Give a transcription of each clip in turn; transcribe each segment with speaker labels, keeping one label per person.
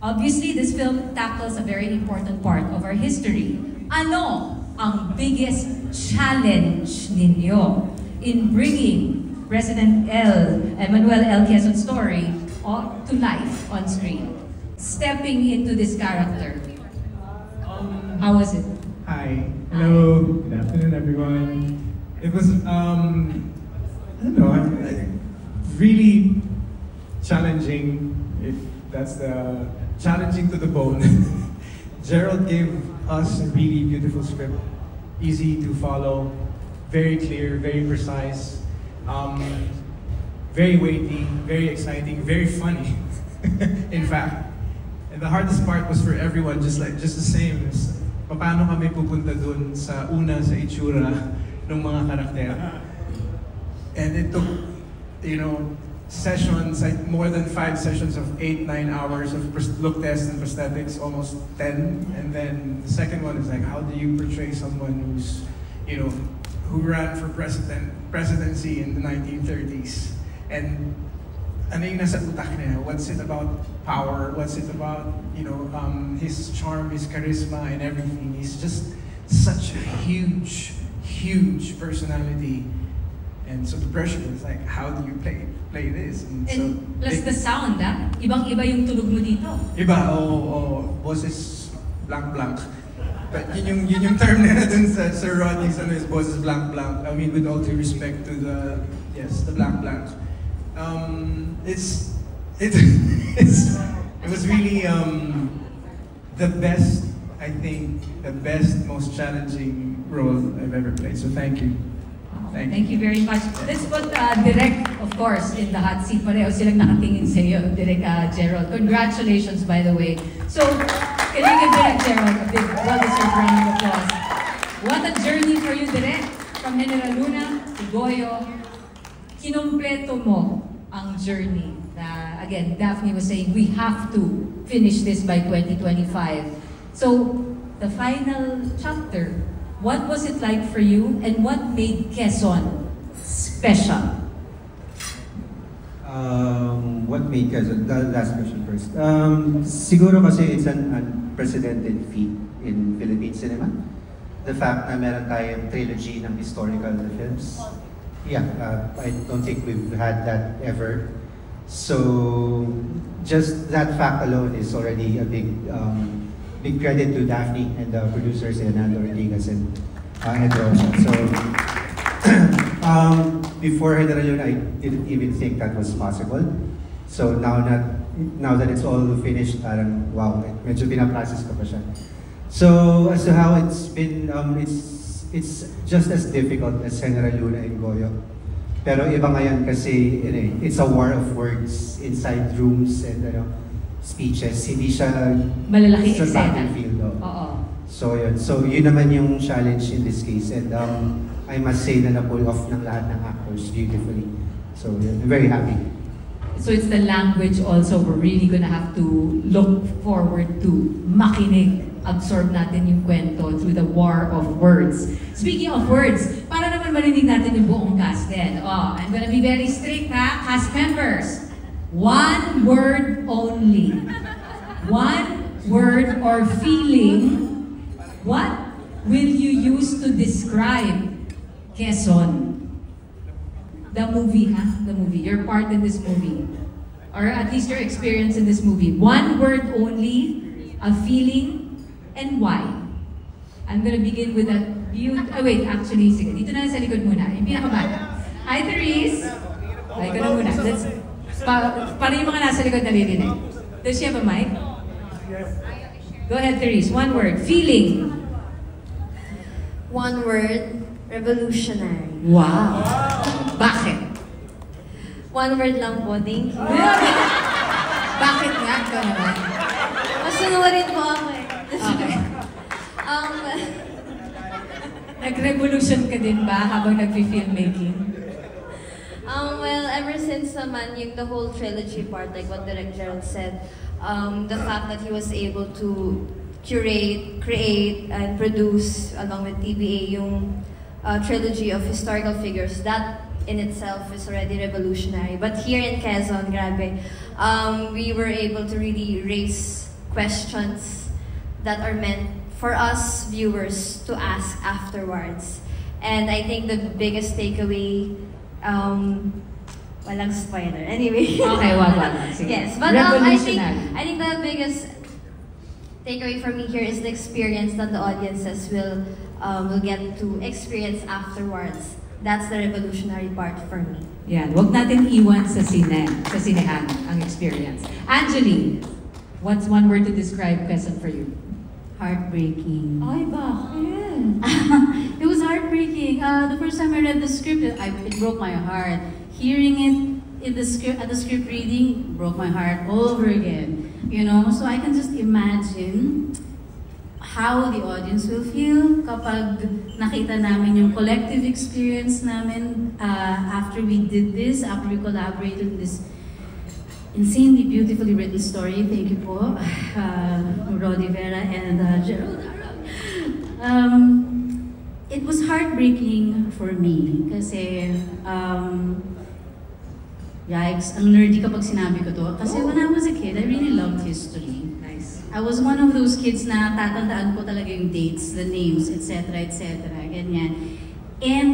Speaker 1: Obviously, this film tackles a very important part of our history. Ano ang biggest challenge ninyo in bringing President Manuel L. Quezon's story to life on screen? Stepping into this character. How was it?
Speaker 2: Hi. Hello. Good afternoon, everyone. It was, I don't know, really challenging, if that's the challenging to the bone. Gerald gave us a really beautiful script, easy to follow, very clear, very precise, very weighty, very exciting, very funny. In fact, and the hardest part was for everyone, just the same. Paano kami pupunta dun sa una sa itsura ng mga karakter. And it took, sessions, like more than 5 sessions of 8-9 hours of look tests and prosthetics, almost 10. And then the second one is like, how do you portray someone who's, who ran for presidency in the 1930s? And ano yung nasa utak niya? What's it about power? What's it about, his charm, his charisma, and everything? He's just such a huge, huge personality. And so the pressure is like, how do you play this? And so,
Speaker 1: plus the sound, ibang-iba yung tunog mo dito.
Speaker 2: Iba, boses blank. But yun yung term nila dun sa Sir Rodney's his boses blank. I mean, with all due respect to the blank. It was really the best, I think, the best, most challenging role I've ever played. So thank you.
Speaker 1: Thank you very much. Let's put Direk, of course, in the hot seat. Pareho silang nakatingin sa iyo, Direk Gerald. Congratulations, by the way. So, can you give Direk Gerald a big well-deserved round of applause? What a journey for you, Direk. From General Luna to Goyo, kinumpleto mo ang journey. Again, Daphne was saying, we have to finish this by 2025. So, the final chapter, what was it like for you and what made Quezon special?
Speaker 3: What made Quezon, the last question first. Siguro kasi it's an unprecedented feat in Philippine cinema. The fact na meron tayong trilogy ng historical films. Yeah, I don't think we've had that ever. So, just that fact alone is already a big credit to Daphne and the producers and Nando Ortigas and Edro. So, before General Luna, I didn't even think that was possible. So now that it's all finished, parang wow, medyo pinaprocess ko pa siya. So as to how it's been, it's just as difficult as General Luna and Goyo. Pero iba ngayon kasi it's a war of words inside rooms and speeches. Hindi siya
Speaker 1: malalaki
Speaker 3: sa
Speaker 1: eksena.
Speaker 3: battlefield.
Speaker 1: Oo.
Speaker 3: So yun naman yung challenge in this case. And I must say na na-pull off ng lahat ng actors beautifully. So I'm very happy.
Speaker 1: So it's the language also we're really gonna have to look forward to. Makinig. Absorb natin yung kwento through the war of words. Speaking of words, para naman marinig natin yung buong cast din. I'm gonna be very strict cast members. One word only. One word or feeling. What will you use to describe Quezon? The movie, The movie. Your part in this movie. Or at least your experience in this movie. One word only, a feeling, and why? I'm gonna begin with a wait, actually, sige. Dito na sa likod muna. Yung pinakabata. Hi, Therese! Ay, ka na muna. Para yung mga nasa likod naririnig. Does she have a mic? Go ahead, Therese. One word. Feeling.
Speaker 4: One word. Revolutionary.
Speaker 1: Wow! Bakit?
Speaker 4: One word lang po. Thank you.
Speaker 1: Bakit nga? Ikaw naman.
Speaker 4: Masunurin po ako
Speaker 1: Okay. Nag-revolution ka din ba habang nag-filmmaking?
Speaker 4: Well, ever since naman the whole trilogy part, like what Direk Gerald said, the fact that he was able to curate, create, and produce, along with TBA, yung trilogy of historical figures, that in itself is already revolutionary. But here in Quezon, grabe, we were able to really raise questions that are meant for us viewers to ask afterwards. And I think the biggest takeaway, walang spoiler. Anyway.
Speaker 1: Okay, wag. Sige.
Speaker 4: Yes, but I think the biggest takeaway for me here is the experience that the audiences will get to experience afterwards. That's the revolutionary part for me.
Speaker 1: Yan, wag natin iwan sa sinehan ang experience. Angeli, what's one word to describe Quezon for you?
Speaker 5: Heartbreaking.
Speaker 1: Ay, bakit?
Speaker 5: It was heartbreaking. The first time I read the script, it broke my heart. Hearing it in the script, at the script reading, broke my heart all over again. You know, so I can just imagine how the audience will feel kapag nakita namin yung collective experience namin after we did this, after we collaborated in this insanely beautifully written story. Thank you po, Rodi Vera and Gerald Arab. It was heartbreaking for me kasi yikes, ang nerdy kapag sinabi ko to. Kasi when I was a kid, I really loved history.
Speaker 1: Nice.
Speaker 5: I was one of those kids na tatandaan ko talaga yung dates, the names, etc., ganyan. And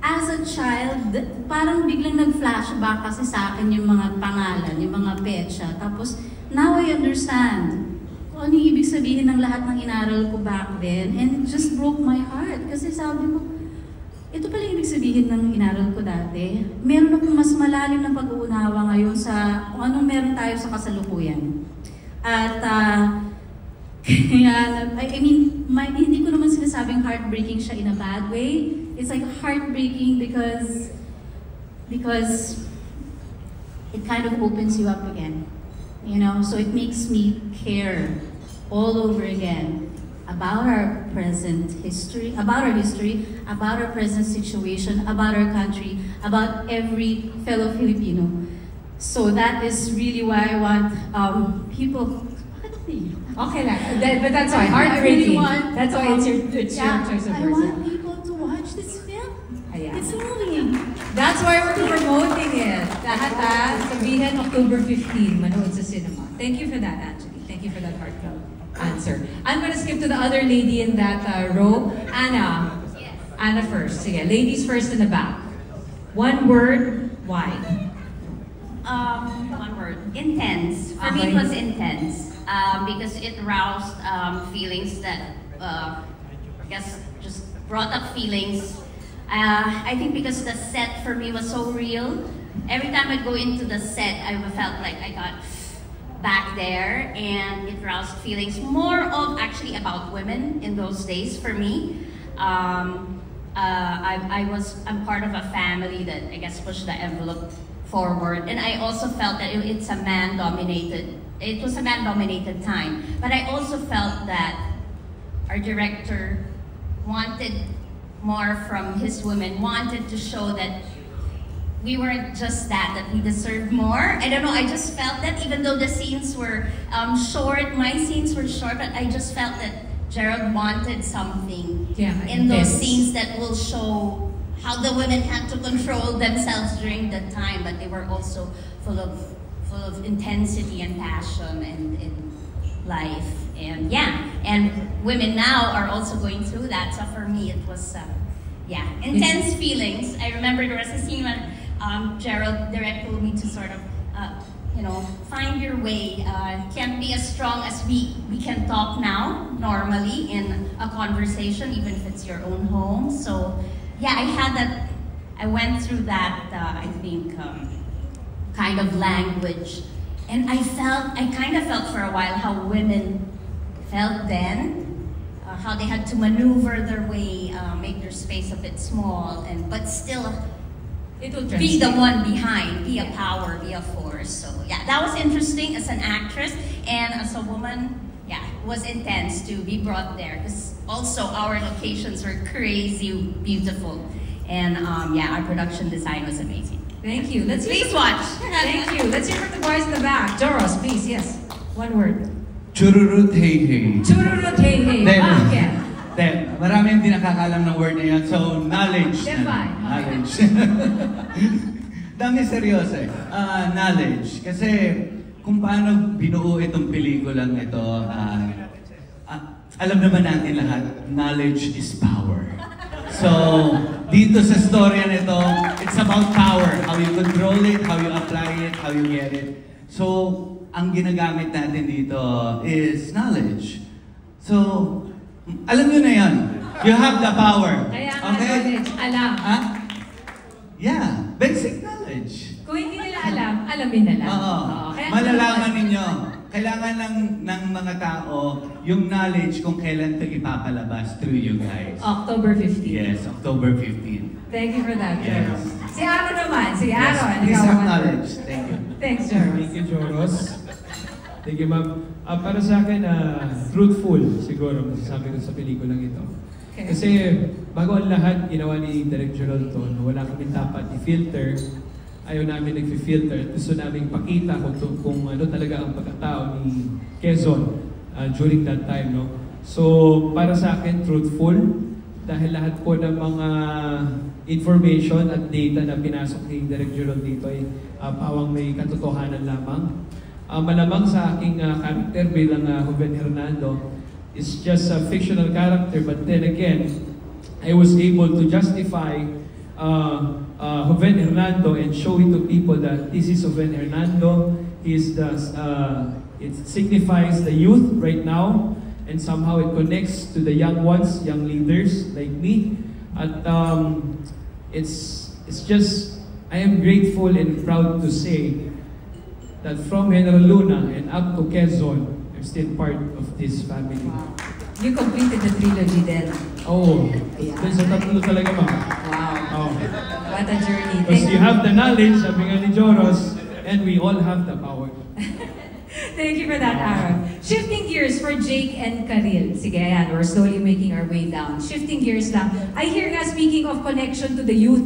Speaker 5: as a child, parang biglang nag-flashback kasi sa akin yung mga pangalan, yung mga petsa. Tapos, now I understand kung ano yung ibig sabihin ng lahat ng inaral ko back then. And it just broke my heart. Kasi sabi ko, ito pala yung ibig sabihin ng inaral ko dati. Meron akong mas malalim na pag-uunawa ngayon sa kung anong meron tayo sa kasalukuyan. At, hindi ko naman sinasabing heartbreaking siya in a bad way. It's like heartbreaking because it kind of opens you up again. You know, so it makes me care all over again about our present history, about our present situation, about our country, about every fellow Filipino. So that is really why I want people.
Speaker 1: Okay lang, but that's why heartbreaking. That's why it's your choice of
Speaker 5: I
Speaker 1: words.
Speaker 5: want people to watch this film.
Speaker 1: Ayan.
Speaker 5: It's moving.
Speaker 1: That's why we're promoting it. Lahat sabihin October 15, manood sa cinema. Thank you for that, Angeli. Thank you for that heartfelt answer. I'm gonna skip to the other lady in that row. Anna.
Speaker 4: Yes.
Speaker 1: Anna first. Sige, ladies first in the back. One word, why?
Speaker 6: One word. Intense. For me, it was intense because it roused feelings that I guess just brought up feelings. I think because the set for me was so real. Every time I'd go into the set, I felt like I got back there, and it roused feelings more of actually about women in those days for me. I'm part of a family that I guess pushed the envelope forward, and I also felt that it was a man-dominated time. But I also felt that our director wanted more from his women, wanted to show that we weren't just that we deserved more. I don't know, I just felt that even though the scenes were short, my scenes were short, but I just felt that Gerald wanted something in those scenes that will show how the women had to control themselves during that time, but they were also full of intensity and passion and life. And and women now are also going through that. So for me, it was intense feelings. I remember there was a scene when Gerald directed me to sort of find your way. Can't be as strong as we can talk now normally in a conversation, even if it's your own home. So I went through that. I think kind of language, and I kind of felt for a while how women felt then, how they had to maneuver their way, make their space a bit small, but still be the one behind, be a power, be a force. So that was interesting as an actress, and as a woman, it was intense to be brought there, because also our locations were crazy beautiful, and our production design was amazing.
Speaker 1: Thank you.
Speaker 6: Please watch.
Speaker 1: Thank you. Let's hear from the boys in the back. Joros, please. Yes. One word.
Speaker 7: Chururut hey hey.
Speaker 1: Chururut hey hey.
Speaker 7: Then, marami hindi nakakalam ng word na yan. So, knowledge.
Speaker 1: Define.
Speaker 7: Knowledge. Dami seryoso eh. Knowledge. Kasi, kung paano binuo itong pelikula. pelikulang ito, alam naman natin lahat, knowledge is power. So, dito sa storya nito, it's about power. How you control it, how you apply it, how you get it. So, ang ginagamit natin dito is knowledge. So, alam nyo na yan. You have the power.
Speaker 1: Kaya nga
Speaker 7: Okay?
Speaker 1: knowledge, alam.
Speaker 7: Ha? Yeah, basic knowledge.
Speaker 1: Kung hindi nila alam, alamin na lang.
Speaker 7: Oo.
Speaker 1: Kaya
Speaker 7: Malalaman ninyo. Kailangan ng mga tao yung knowledge kung kailan ito ipapalabas through you guys.
Speaker 1: October 15.
Speaker 7: Yes, October 15.
Speaker 1: Thank you for that,
Speaker 7: Yes.
Speaker 1: Joros. Si Aaron naman. Si
Speaker 7: Yes,
Speaker 1: Aaron.
Speaker 7: please
Speaker 1: ikaw
Speaker 7: have
Speaker 1: naman.
Speaker 7: knowledge. Thank you.
Speaker 1: Thanks, Joros.
Speaker 8: Thank you, Joros. Thank you, ma'am. Para sa akin, truthful siguro masasabi ko sa pelikulang ito.
Speaker 1: Okay.
Speaker 8: Kasi bago ang lahat, ginawa ni Direk Gerald to, wala kami dapat i-filter. Ayaw namin nag-filter. Gusto namin pakita kung ano talaga ang pagkatao ni Quezon during that time. No? So, para sa akin, truthful. Dahil lahat po ng mga information at data na pinasok ni Direk Gerald dito ay pawang may katotohanan lamang. Malamang sa aking character bilang Joven Hernando is just a fictional character, but then again, I was able to justify Joven Hernando and show it to people that this is Joven Hernando. It signifies the youth right now, and somehow it connects to the young ones, young leaders like me. At it's just, I am grateful and proud to say that from General Luna and up to Quezon, I'm still part of this family.
Speaker 1: Wow. You completed the trilogy then.
Speaker 8: Oh,
Speaker 1: Yeah.
Speaker 8: dun sa tatlo talaga, ma'am.
Speaker 1: Wow.
Speaker 8: Oh.
Speaker 1: What a journey.
Speaker 8: Because you have the knowledge, sabi nga ni Joros, and we all have the power.
Speaker 1: Thank you for that, Aaron. Shifting gears for Jake and Karil. Sige, ayan, we're slowly making our way down. Shifting gears lang. I hear nga, speaking of connection to the youth,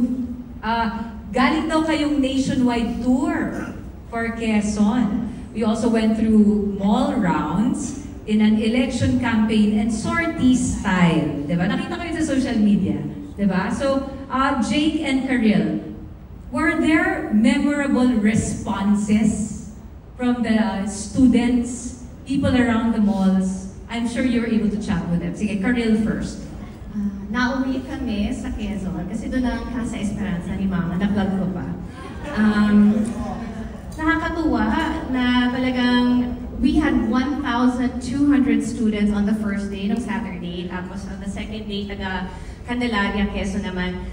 Speaker 1: galing daw kayong nationwide tour for Quezon. We also went through mall rounds in an election campaign and sortie style. Diba? Nakita ko yun sa social media. Diba? So, Jake and Karil, were there memorable responses from the students, people around the malls? I'm sure you were able to chat with them. Sige, Karil first.
Speaker 9: Nauwi kami sa Quezon kasi doon ang Casa Esperanza ni Mama, na-plug ko pa. Nakakatuwa na talagang we had 1,200 students on the first day, ng Saturday, tapos on the second day, taga Candelaria, Quezon naman.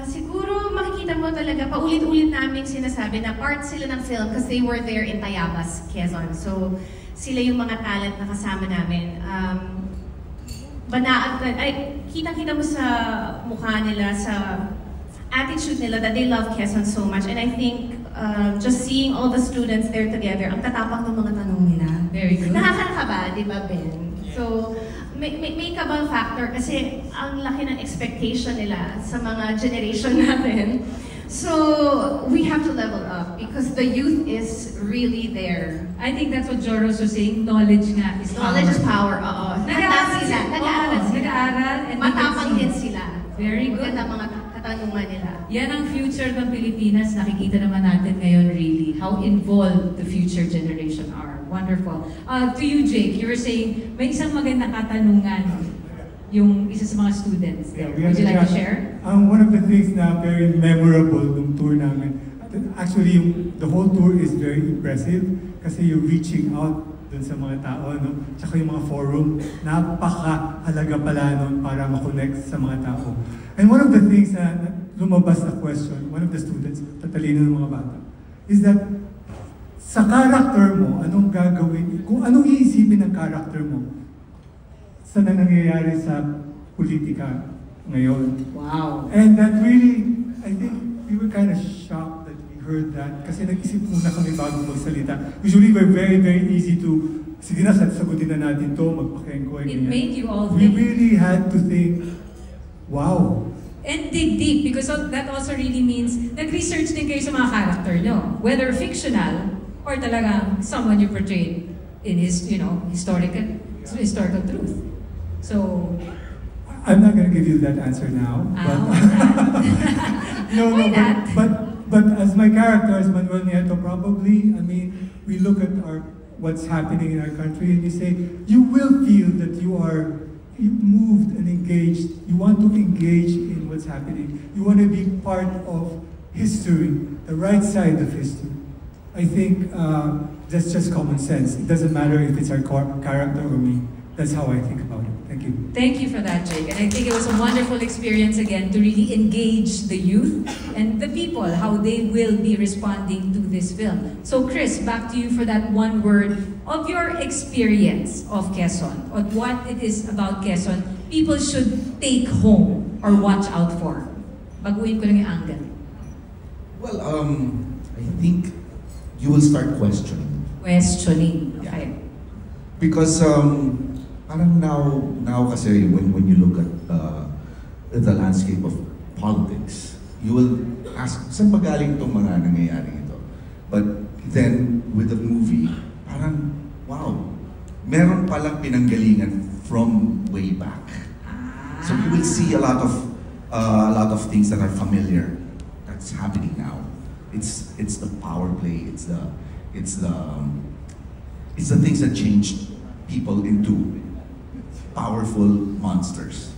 Speaker 9: Siguro makikita mo talaga, paulit-ulit namin sinasabi na part sila ng film because they were there in Tayabas, Quezon. So, sila yung mga talent na kasama namin. Kitang-kita mo sa mukha nila, sa attitude nila that they love Quezon so much. And I think just seeing all the students there together, ang tatapang ng mga tanong nila.
Speaker 1: Very good.
Speaker 9: Nakakakaba, di ba, Ben? So, may kabang factor kasi ang laki ng expectation nila sa mga generation natin. So, we have to level up because the youth is really there.
Speaker 1: I think that's what Joros was saying. Knowledge nga is power.
Speaker 9: Knowledge is power, oo.
Speaker 1: Nag-aaral
Speaker 9: sila. Nag-aaral
Speaker 1: Oo,
Speaker 9: sila.
Speaker 1: nag-aaral and
Speaker 9: Matapang
Speaker 1: we can
Speaker 9: din
Speaker 1: see.
Speaker 9: sila.
Speaker 1: Very good.
Speaker 9: Maganda mga katanungan nila.
Speaker 1: Yan ang future ng Pilipinas. Nakikita naman natin ngayon really how involved the future generation are. Wonderful. To you, Jake, you were saying may isang magandang katanungan yung isa sa mga students.
Speaker 10: Yeah,
Speaker 1: Would you like to share?
Speaker 10: One of the things na very memorable ng tour namin, actually the whole tour is very impressive kasi you're reaching out dun sa mga tao, no? Tsaka yung mga forum, napaka-halaga pala nun para makonect sa mga tao. And one of the things na lumabas na question, one of the students, tatalino ng mga bata, is that sa character mo, anong gagawin, kung anong iisipin ng character mo sa nangyayari sa politika ngayon.
Speaker 1: Wow.
Speaker 10: And that really, I think we were kind of shocked that we heard that kasi nag-isip muna kami bago magsalita. Usually we're very, very easy to, sige na, sagutin na natin to, magpakengko.
Speaker 1: It made you all
Speaker 10: We
Speaker 1: think.
Speaker 10: really had to think, wow.
Speaker 1: And dig deep because that also really means nag-research din kayo sa mga character nyo. Whether fictional or talagang someone you portrayed in his, historical truth. So,
Speaker 10: I'm not going to give you that answer now.
Speaker 1: Why not?
Speaker 10: But as my character, as Manuel Nieto, probably, I mean, we look at our what's happening in our country, and you say, you will feel that you are moved and engaged. You want to engage in what's happening. You want to be part of history, the right side of history. I think that's just common sense. It doesn't matter if it's our character or me. That's how I think about it. Thank you.
Speaker 1: Thank you for that, Jake. And I think it was a wonderful experience again to really engage the youth and the people, how they will be responding to this film. So Chris, back to you for that one word of your experience of Quezon, of what it is about Quezon people should take home or watch out for. Baguhin ko lang yung angle.
Speaker 11: Well, I think you will start questioning.
Speaker 1: Questioning, okay.
Speaker 11: Yeah. Because parang now kasi when you look at the landscape of politics, you will ask, saan ba galing itong mga nangyayari ito? But then, with the movie, parang, wow, meron palang pinanggalingan from way back. So you will see a lot of things that are familiar that's happening now. It's the power play, it's the things that changed people into powerful monsters.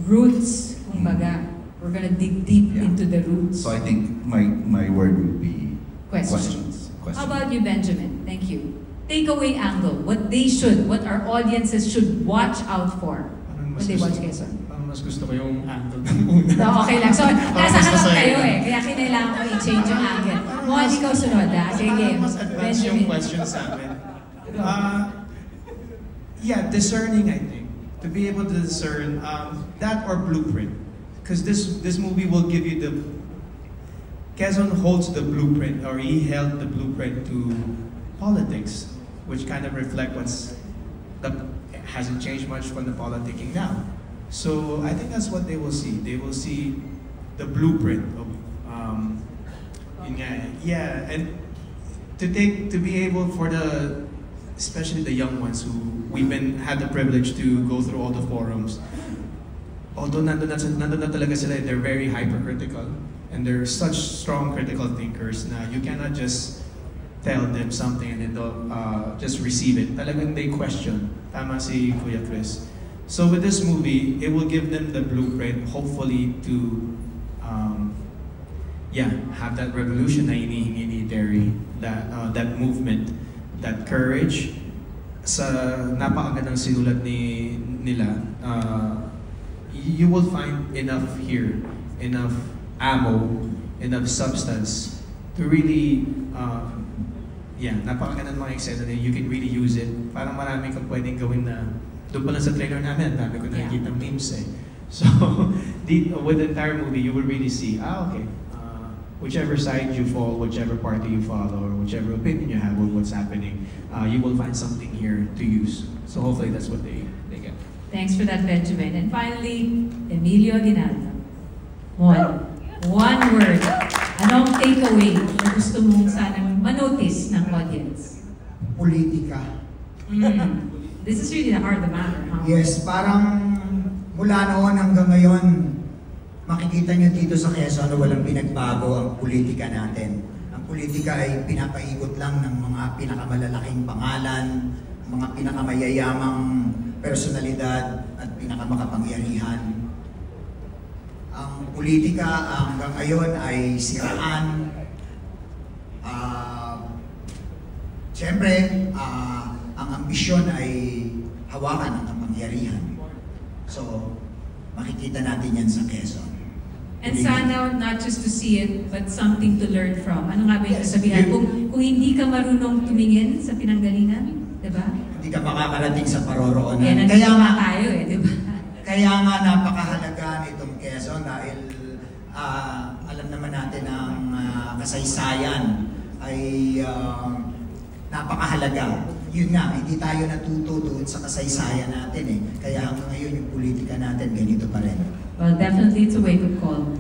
Speaker 1: Roots, kumbaga. We're gonna dig deep into the roots.
Speaker 11: So I think my word would be
Speaker 1: Questions.
Speaker 11: Questions.
Speaker 1: How about you, Benjamin? Thank you. Takeaway angle, what our audiences should watch out for when they watch Quezon.
Speaker 2: Mas gusto ko yung angle ng una.
Speaker 1: No, okay lang. So, nasa harap kayo eh. Kaya kinailangan ko i-change yung angle. Mon, ikaw sunod ha. Sige,
Speaker 2: Mas advance yung question sa amin. Yeah, discerning, I think. To be able to discern that or blueprint. Because this movie will give you the... Quezon holds the blueprint, or he held the blueprint to politics, which kind of reflect hasn't changed much from the politicking now. So I think that's what they will see. They will see the blueprint of, and to be able for especially the young ones who had the privilege to go through all the forums. Although nandun na talaga sila, they're very hypercritical and they're such strong critical thinkers na you cannot just tell them something and then they'll just receive it. Talagang they question. Tama si Kuya Chris. So with this movie, it will give them the blueprint, hopefully, to have that revolution na hinihingi ni Terry, that movement, that courage. Sa napakagandang sinulat nila, you will find enough here, enough ammo, enough substance to really, napakagandang mga eksena na you can really use it. Parang marami kang pwedeng gawin na doon pa lang sa trailer namin, dami ko nakikita memes eh. So, with the entire movie, you will really see, okay, whichever side you fall, whichever party you follow, or whichever opinion you have of what's happening, you will find something here to use. So hopefully that's what they get.
Speaker 1: Thanks for that, Benjamin. And finally, Emilio Aguinaldo. One word. Anong takeaway na gusto mong sanang manotice ng audience?
Speaker 12: Politika.
Speaker 1: This is really the heart of the matter, huh?
Speaker 12: Yes, parang mula noon hanggang ngayon, makikita nyo dito sa Quezon na walang pinagbago ang politika natin. Ang politika ay pinapaikot lang ng mga pinakamalalaking pangalan, mga pinakamayayamang personalidad at pinakamakapangyarihan. Ang politika hanggang ngayon ay siraan. Siyempre, ang ambisyon ay hawakan ang kapangyarihan. So, makikita natin yan sa Quezon.
Speaker 1: And sana, not just to see it, but something to learn from. Ano nga ba yung sabihan? Kung hindi ka marunong tumingin sa pinanggalingan, di ba?
Speaker 12: Hindi ka makakarating sa paroroonan.
Speaker 1: Kaya nga tayo eh, di ba?
Speaker 12: Kaya nga napakahalaga nitong Quezon dahil alam naman natin ang kasaysayan ay napakahalaga. Yun nga, hindi tayo natuto doon sa kasaysayan natin eh. Kaya hanggang ngayon yung politika natin ganito pa rin.
Speaker 1: Well, definitely it's a wake-up call.